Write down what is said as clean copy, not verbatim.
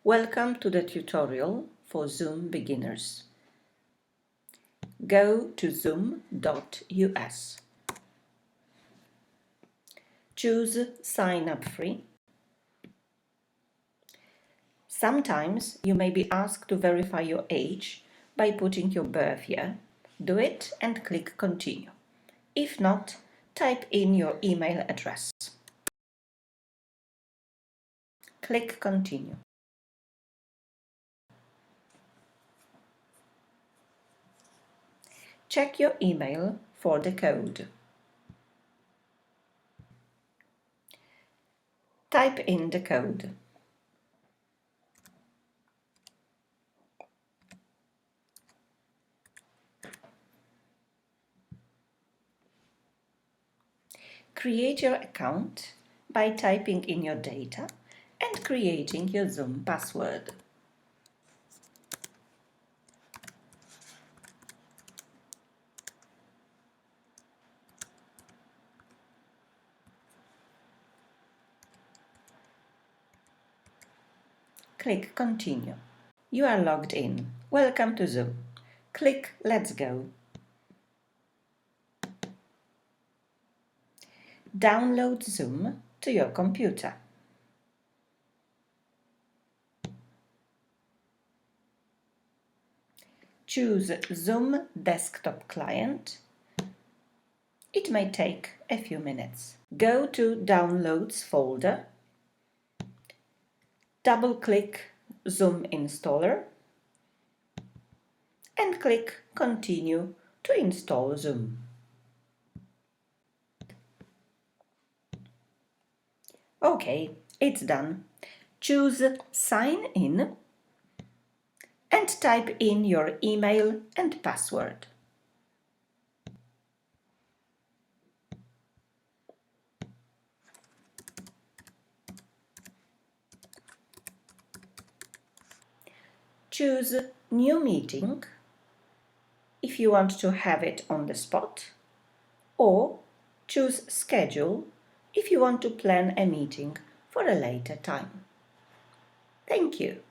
Welcome to the tutorial for Zoom beginners. Go to zoom.us. Choose Sign up free. Sometimes you may be asked to verify your age by putting your birth year. Do it and click Continue. If not, type in your email address. Click Continue. Check your email for the code. Type in the code. Create your account by typing in your data and creating your Zoom password. Click Continue. You are logged in. Welcome to Zoom. Click Let's Go. Download Zoom to your computer. Choose Zoom Desktop Client. It may take a few minutes. Go to Downloads folder. Double-click Zoom Installer and click Continue to install Zoom. Okay, it's done. Choose Sign In and type in your email and password. Choose New Meeting if you want to have it on the spot, or choose Schedule if you want to plan a meeting for a later time. Thank you.